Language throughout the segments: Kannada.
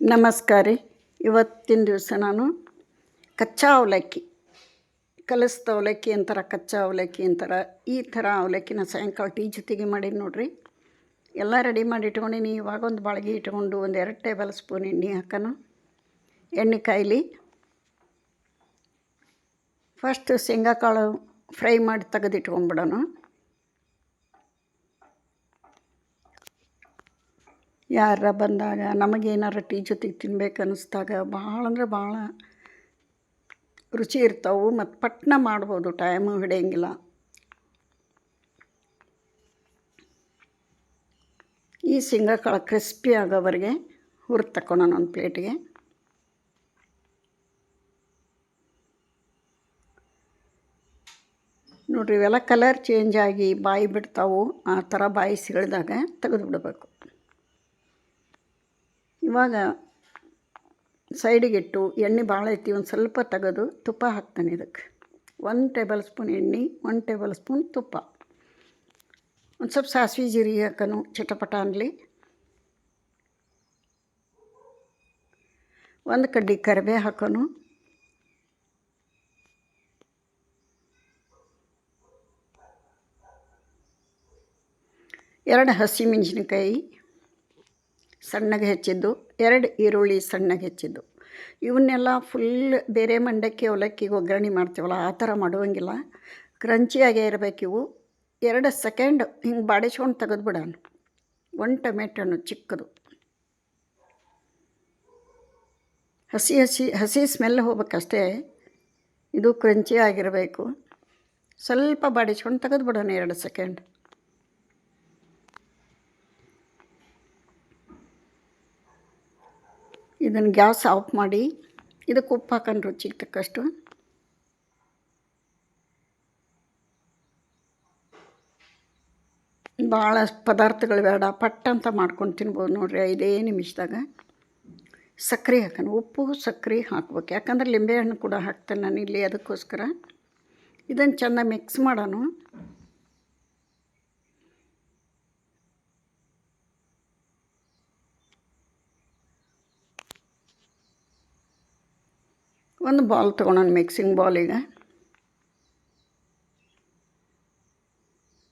ನಮಸ್ಕಾರ ರೀ. ಇವತ್ತಿನ ದಿವಸ ನಾನು ಕಚ್ಚಾ ಅವಲಕ್ಕಿ, ಕಲಸಿದ ಅವಲಕ್ಕಿ ಅಂತಾರೆ, ಕಚ್ಚಾ ಅವಲಕ್ಕಿ ಅಂತಾರೆ. ಈ ಥರ ಅವಲಕ್ಕಿನ ಸಾಯಂಕಾಲ ಟೀ ಜೊತೆಗೆ ಮಾಡೀನಿ ನೋಡಿರಿ. ಎಲ್ಲ ರೆಡಿ ಮಾಡಿ ಇಟ್ಕೊಂಡೀನಿ. ಇವಾಗ ಒಂದು ಬಾಳ್ಗೆ ಇಟ್ಕೊಂಡು ಒಂದು 2 ಟೇಬಲ್ ಸ್ಪೂನ್ ಎಣ್ಣೆ ಹಾಕೋಣ. ಎಣ್ಣೆ ಕಾಯಿಲಿ. ಫಸ್ಟ್ ಶೇಂಗಾ ಕಾಳು ಫ್ರೈ ಮಾಡಿ ತೆಗೆದಿಟ್ಕೊಂಡ್ಬಿಡೋಣ. ಯಾರ ಬಂದಾಗ ನಮಗೇನಾರು ಟೀ ಜೊತೆಗೆ ತಿನ್ಬೇಕು ಅನ್ನಿಸ್ದಾಗ ಭಾಳ ಅಂದ್ರೆ ಭಾಳ ರುಚಿ ಇರ್ತಾವೆ ಮತ್ತು ಪಟ್ನ ಮಾಡ್ಬೋದು, ಟೈಮು ಹಿಡಿಯಂಗಿಲ್ಲ. ಈ ಶೇಂಗಾ ಕಾಳು ಕ್ರಿಸ್ಪಿ ಆಗೋವರೆಗೆ ಹುರಿದು ತಗೊಳ್ಳೋಣ ಒಂದು ಪ್ಲೇಟಿಗೆ. ನೋಡಿರಿ, ಇವೆಲ್ಲ ಕಲರ್ ಚೇಂಜ್ ಆಗಿ ಬಾಯಿ ಬಿಡ್ತಾವೆ. ಆ ಥರ ಬಾಯಿ ಸಿಳಿದಾಗ ತೆಗೆದು ಬಿಡಬೇಕು. ಇವಾಗ ಸೈಡಿಗಿಟ್ಟು ಎಣ್ಣೆ ಭಾಳ ಐತಿ, ಒಂದು ಸ್ವಲ್ಪ ತೆಗೆದು ತುಪ್ಪ ಹಾಕ್ತಾನೆ. ಇದಕ್ಕೆ 1 ಟೇಬಲ್ ಸ್ಪೂನ್ ಎಣ್ಣೆ, 1 ಟೇಬಲ್ ಸ್ಪೂನ್ ತುಪ್ಪ, ಒಂದು ಸ್ವಲ್ಪ ಸಾಸಿವೆ ಜೀರಿಗೆ ಹಾಕೋನು, ಚಟಪಟ ಅನ್ನಲಿ. 1 ಕಡ್ಡಿ ಕರಿಬೇವು ಹಾಕೋನು. ಎರಡು ಹಸಿಮೆಣಸಿನ್ಕಾಯಿ ಸಣ್ಣಗೆ ಹೆಚ್ಚಿದ್ದು, 2 ಈರುಳ್ಳಿ ಸಣ್ಣಗೆ ಹೆಚ್ಚಿದ್ದು. ಇವನ್ನೆಲ್ಲ ಫುಲ್ ಬೇರೆ ಮಂಡಕ್ಕಿ ಅವಲಕ್ಕಿಗೆ ಒಗ್ಗರಣೆ ಮಾಡ್ತೀವಲ್ಲ ಆ ಥರ ಮಾಡುವಂಗಿಲ್ಲ, ಕ್ರಂಚಿಯಾಗೇ ಇರಬೇಕು. ಇವು 2 ಸೆಕೆಂಡ್ ಹಿಂಗೆ ಬಾಡಿಸ್ಕೊಂಡು ತೆಗೆದುಬಿಡೋಣ. 1 ಟೊಮೆಟೊ ಹಣ್ಣು ಚಿಕ್ಕದು, ಹಸಿ ಸ್ಮೆಲ್ ಹೋಗ್ಬೇಕಷ್ಟೇ. ಇದು ಕ್ರಂಚಿ ಆಗಿರಬೇಕು. ಸ್ವಲ್ಪ ಬಾಡಿಸ್ಕೊಂಡು ತೆಗೆದುಬಿಡೋಣ 2 ಸೆಕೆಂಡ್. ಇದನ್ನು ಗ್ಯಾಸ್ ಆಫ್ ಮಾಡಿ ಇದಕ್ಕೆ ಉಪ್ಪು ಹಾಕೊಂಡು ರುಚಿಗೆ ತಕ್ಕಷ್ಟು. ಭಾಳ ಪದಾರ್ಥಗಳು ಬೇಡ, ಪಟ್ಟಂತ ಮಾಡ್ಕೊಂಡು ತಿನ್ಬೋದು ನೋಡಿರಿ 5 ನಿಮಿಷದಾಗ. ಸಕ್ಕರೆ ಹಾಕೋಣ. ಉಪ್ಪು ಸಕ್ಕರೆ ಹಾಕ್ಬೇಕು, ಯಾಕಂದ್ರೆ ಲಿಂಬೆಹಣ್ಣು ಕೂಡ ಹಾಕ್ತೇನೆ ನಾನು ಇಲ್ಲಿ, ಅದಕ್ಕೋಸ್ಕರ. ಇದನ್ನು ಚೆಂದ ಮಿಕ್ಸ್ ಮಾಡೋಣ. ಒಂದು ಬಾಲ್ ತೊಗೊಳೋಣ, ಮಿಕ್ಸಿಂಗ್ ಬಾಲಿಗೆ.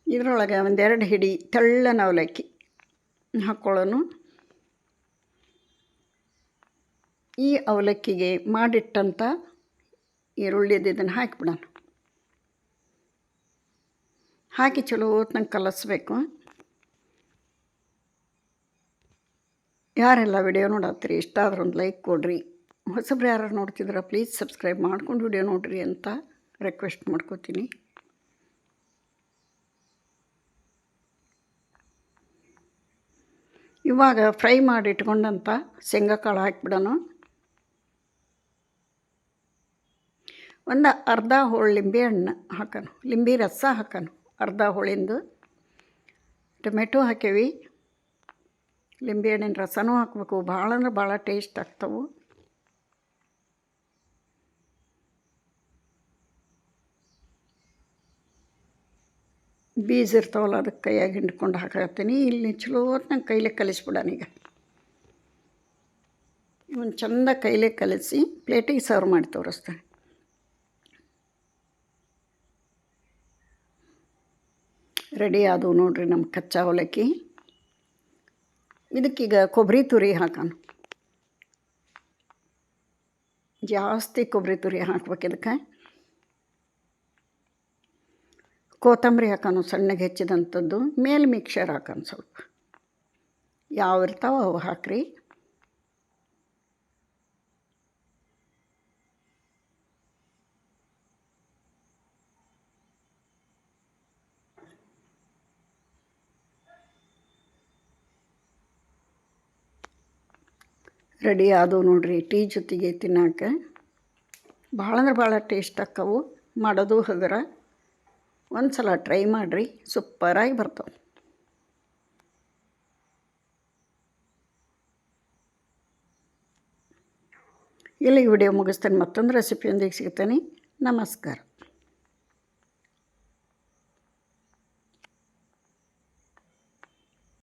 ಇದರೊಳಗೆ 1-2 ಹಿಡಿ ತೆಳ್ಳನ ಅವಲಕ್ಕಿ ಹಾಕ್ಕೊಳ್ಳೋನು. ಈ ಅವಲಕ್ಕಿಗೆ ಮಾಡಿಟ್ಟಂಥ ಈರುಳ್ಳಿದು ಇದನ್ನು ಹಾಕಿಬಿಡೋಣ. ಹಾಕಿ ಚಲೋ ಹೊತ್ನಂಗೆ ಕಲಸಬೇಕು. ಯಾರೆಲ್ಲ ವಿಡಿಯೋ ನೋಡತ್ತೀರಿ, ಇಷ್ಟ ಆದ್ರೆ ಒಂದು ಲೈಕ್ ಕೊಡ್ರಿ. ಹೊಸಬ್ರು ಯಾರು ನೋಡ್ತಿದ್ರೆ ಪ್ಲೀಸ್ ಸಬ್ಸ್ಕ್ರೈಬ್ ಮಾಡ್ಕೊಂಡು ವಿಡಿಯೋ ನೋಡಿರಿ ಅಂತ ರಿಕ್ವೆಸ್ಟ್ ಮಾಡ್ಕೋತೀನಿ. ಇವಾಗ ಫ್ರೈ ಮಾಡಿ ಇಟ್ಕೊಂಡಂಥ ಶೇಂಗಾ ಕಾಳು ಹಾಕಿಬಿಡೋಣ. ಒಂದು ಅರ್ಧ ಹೋಳು ಲಿಂಬೆ ಹಣ್ಣು ಹಾಕೋಣ, ಲಿಂಬೆ ರಸ ಹಾಕೋಣ, ಅರ್ಧ ಹೋಳಿಂದು. ಟೊಮೆಟೊ ಹಾಕೇವಿ, ಲಿಂಬೆ ಹಣ್ಣಿನ ರಸನೂ ಹಾಕಬೇಕು. ಭಾಳ ಅಂದ್ರೆ ಭಾಳ ಟೇಸ್ಟ್ ಆಗ್ತವೆ. ಬೀಜ ಇರ್ತಾವಲ್ಲ, ಅದಕ್ಕೆ ಕೈಯಾಗಿ ಹಿಂಡ್ಕೊಂಡು ಹಾಕತ್ತೀನಿ. ಇಲ್ಲಿ ಚಲೋ ನಂಗೆ ಕೈಲೇ ಕಲಿಸ್ಬಿಡೋಣ. ಈಗ ಇವನು ಚೆಂದ ಕೈಲೇ ಕಲಿಸಿ ಪ್ಲೇಟಿಗೆ ಸರ್ವ್ ಮಾಡಿ ತೋರಿಸ್ತೇನೆ. ರೆಡಿ ಆದವು ನೋಡಿರಿ ನಮ್ಮ ಕಚ್ಚಾ ಅವಲಕ್ಕಿ. ಇದಕ್ಕೀಗ ಕೊಬ್ಬರಿ ತುರಿ ಹಾಕೋಣ. ಜಾಸ್ತಿ ಕೊಬ್ಬರಿ ತುರಿ ಹಾಕ್ಬೇಕು ಇದಕ್ಕೆ. ಕೊತ್ತಂಬರಿ ಹಾಕೋಣ, ಸಣ್ಣಗೆ ಹೆಚ್ಚಿದಂಥದ್ದು. ಮೇಲೆ ಮಿಕ್ಸರ್ ಹಾಕೋಣ, ಸ್ವಲ್ಪ ಯಾವ ಇರ್ತಾವೆ ಅವು ಹಾಕ್ರಿ. ರೆಡಿ ಆದವು ನೋಡಿರಿ, ಟೀ ಜೊತೆಗೆ ತಿನ್ನೋಕೆ ಭಾಳ ಅಂದ್ರೆ ಭಾಳ ಟೇಸ್ಟ್ ಆಕ್ಕವು. ಮಾಡೋದು ಹಗರ. ಒಂದು ಸಲ ಟ್ರೈ ಮಾಡಿರಿ, ಸೂಪರಾಗಿ ಬರ್ತಾವೆ. ಇಲ್ಲಿಗೆ ವಿಡಿಯೋ ಮುಗಿಸ್ತೇನೆ. ಮತ್ತೊಂದು ರೆಸಿಪಿಯೊಂದಿಗೆ ಸಿಗ್ತೇನೆ. ನಮಸ್ಕಾರ.